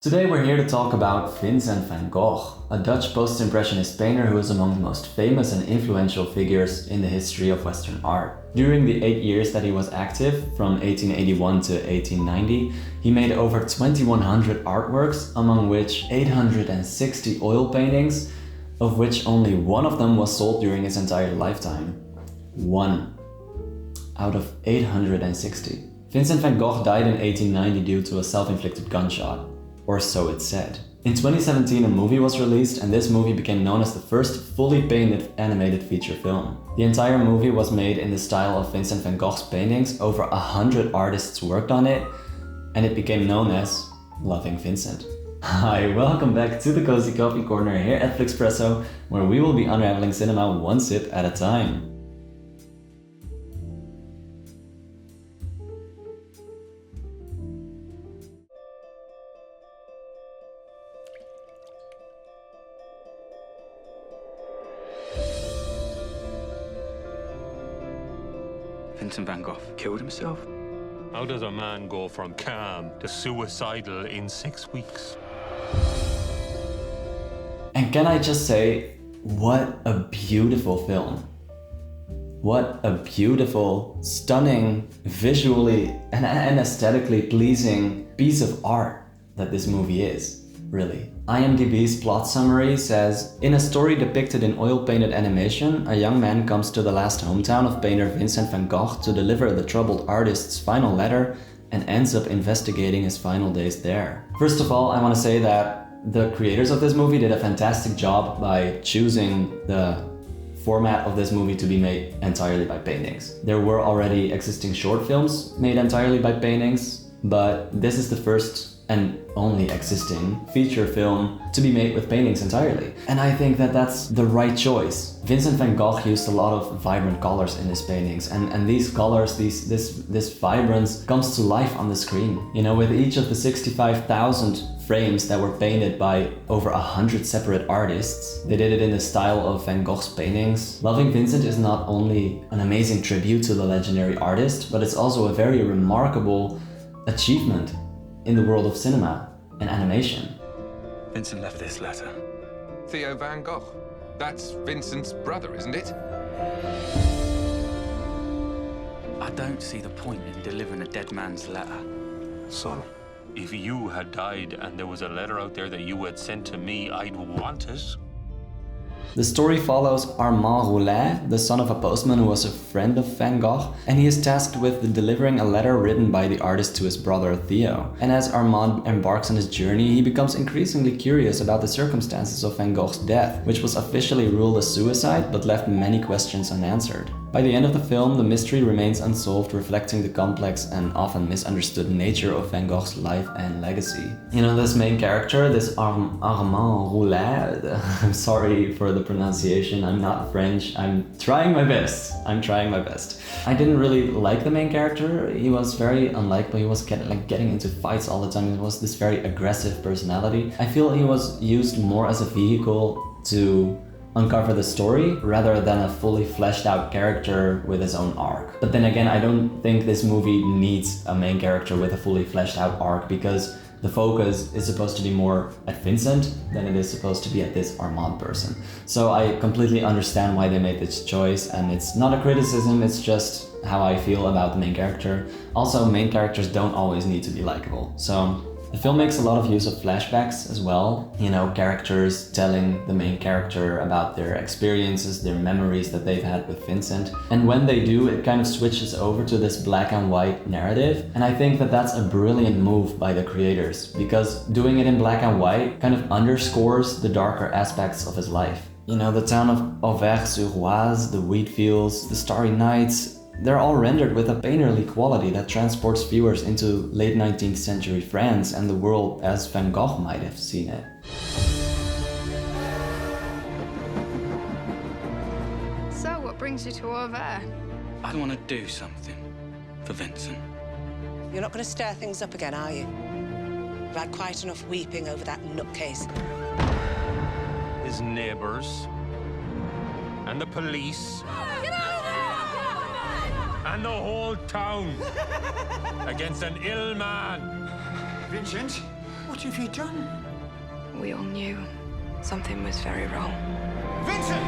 Today we're here to talk about Vincent van Gogh, a Dutch post-impressionist painter who is among the most famous and influential figures in the history of Western art. During the 8 years that he was active, from 1881 to 1890, he made over 2100 artworks, among which 860 oil paintings, of which only one of them was sold during his entire lifetime. One out of 860. Vincent van Gogh died in 1890 due to a self-inflicted gunshot. Or so it's said. In 2017 a movie was released, and this movie became known as the first fully painted animated feature film. The entire movie was made in the style of Vincent van Gogh's paintings. Over 100 artists worked on it, and it became known as Loving Vincent. Hi, welcome back to the Cozy Coffee Corner here at Flickspresso, where we will be unraveling cinema one sip at a time. Vincent van Gogh killed himself? How does a man go from calm to suicidal in 6 weeks? And can I just say, what a beautiful film. What a beautiful, stunning, visually and aesthetically pleasing piece of art that this movie is, really. IMDb's plot summary says, in a story depicted in oil-painted animation, a young man comes to the last hometown of painter Vincent van Gogh to deliver the troubled artist's final letter and ends up investigating his final days there. First of all, I want to say that the creators of this movie did a fantastic job by choosing the format of this movie to be made entirely by paintings. There were already existing short films made entirely by paintings, but this is the first and only existing feature film to be made with paintings entirely. And I think that that's the right choice. Vincent van Gogh used a lot of vibrant colors in his paintings, and these colors, this vibrance comes to life on the screen. You know, with each of the 65,000 frames that were painted by over 100 separate artists, they did it in the style of Van Gogh's paintings. Loving Vincent is not only an amazing tribute to the legendary artist, but it's also a very remarkable achievement in the world of cinema and animation. Vincent left this letter. Theo van Gogh. That's Vincent's brother, isn't it? I don't see the point in delivering a dead man's letter. Son, if you had died and there was a letter out there that you had sent to me, I'd want it. The story follows Armand Roulet, the son of a postman who was a friend of Van Gogh, and he is tasked with delivering a letter written by the artist to his brother Theo. And as Armand embarks on his journey, he becomes increasingly curious about the circumstances of Van Gogh's death, which was officially ruled a suicide but left many questions unanswered. By the end of the film, the mystery remains unsolved, reflecting the complex and often misunderstood nature of Van Gogh's life and legacy. You know, this main character, this Armand Roulet, I'm sorry for the pronunciation, I'm not French, I'm trying my best. I didn't really like the main character. He was very unlikable. He was getting into fights all the time. It was this very aggressive personality. I feel he was used more as a vehicle to uncover the story rather than a fully fleshed out character with his own arc. But then again, I don't think this movie needs a main character with a fully fleshed out arc, because the focus is supposed to be more at Vincent than it is supposed to be at this Armand person. So I completely understand why they made this choice, and it's not a criticism, it's just how I feel about the main character. Also, main characters don't always need to be likable. So the film makes a lot of use of flashbacks as well. You know, characters telling the main character about their experiences, their memories that they've had with Vincent. And when they do, it kind of switches over to this black and white narrative. And I think that that's a brilliant move by the creators, because doing it in black and white kind of underscores the darker aspects of his life. You know, the town of Auvers-sur-Oise, the wheat fields, the starry nights, they're all rendered with a painterly quality that transports viewers into late 19th century France and the world as Van Gogh might have seen it. So, what brings you to Auvers? I want to do something for Vincent. You're not going to stir things up again, are you? You've had quite enough weeping over that nutcase. His neighbours and the police and the whole town against an ill man. Vincent, what What have you done? We all knew something was very wrong. Vincent!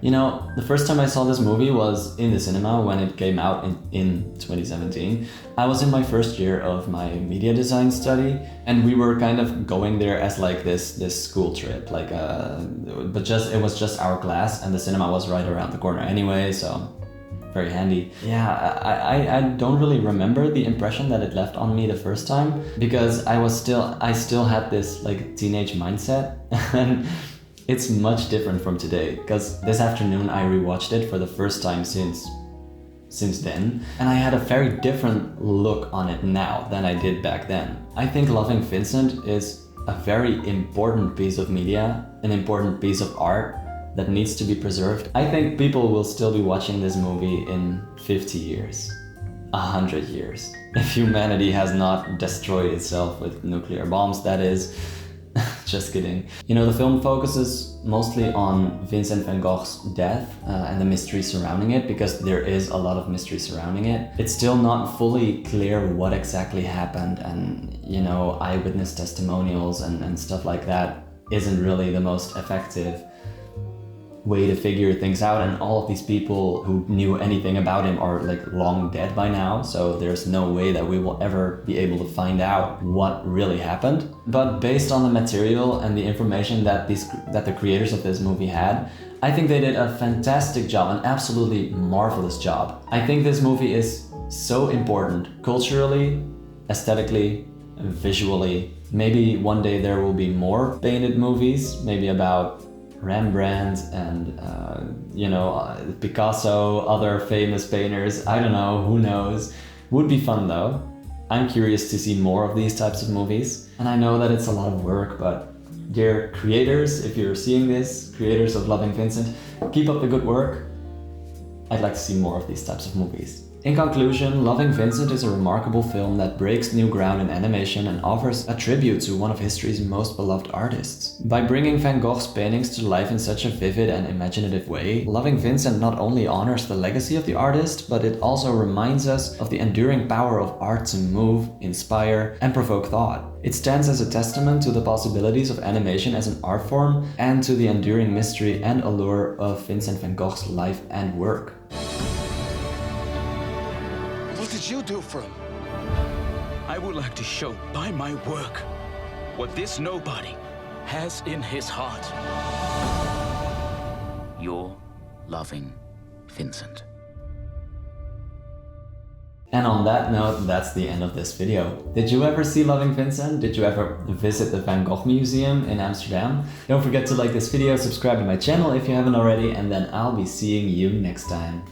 You know, the first time I saw this movie was in the cinema when it came out in 2017. I was in my first year of my media design study, and we were kind of going there as like this school trip, like but it was just our class, and the cinema was right around the corner anyway, so very handy. Yeah, I don't really remember the impression that it left on me the first time, because I still had this like teenage mindset, and it's much different from today, because this afternoon I rewatched it for the first time since then, and I had a very different look on it now than I did back then. I think Loving Vincent is a very important piece of media, an important piece of art that needs to be preserved. I think people will still be watching this movie in 50 years, 100 years. If humanity has not destroyed itself with nuclear bombs, that is. Just kidding. You know, the film focuses mostly on Vincent van Gogh's death and the mystery surrounding it, because there is a lot of mystery surrounding it. It's still not fully clear what exactly happened, and, you know, eyewitness testimonials and stuff like that isn't really the most effective way to figure things out, and all of these people who knew anything about him are like long dead by now, so there's no way that we will ever be able to find out what really happened. But based on the material and the information that the creators of this movie had, I think they did a fantastic job, an absolutely marvelous job. I think this movie is so important culturally, aesthetically, visually. Maybe one day there will be more painted movies, maybe about Rembrandt and Picasso, other famous painters. I don't know, who knows. Would be fun though. I'm curious to see more of these types of movies, and I know that it's a lot of work, but dear creators, if you're seeing this, creators of Loving Vincent, keep up the good work. I'd like to see more of these types of movies. In conclusion, Loving Vincent is a remarkable film that breaks new ground in animation and offers a tribute to one of history's most beloved artists. By bringing Van Gogh's paintings to life in such a vivid and imaginative way, Loving Vincent not only honors the legacy of the artist, but it also reminds us of the enduring power of art to move, inspire, and provoke thought. It stands as a testament to the possibilities of animation as an art form and to the enduring mystery and allure of Vincent van Gogh's life and work. What did you do for him? I would like to show by my work what this nobody has in his heart. Your Loving Vincent. And on that note, that's the end of this video. Did you ever see Loving Vincent? Did you ever visit the Van Gogh Museum in Amsterdam? Don't forget to like this video, subscribe to my channel if you haven't already, and then I'll be seeing you next time.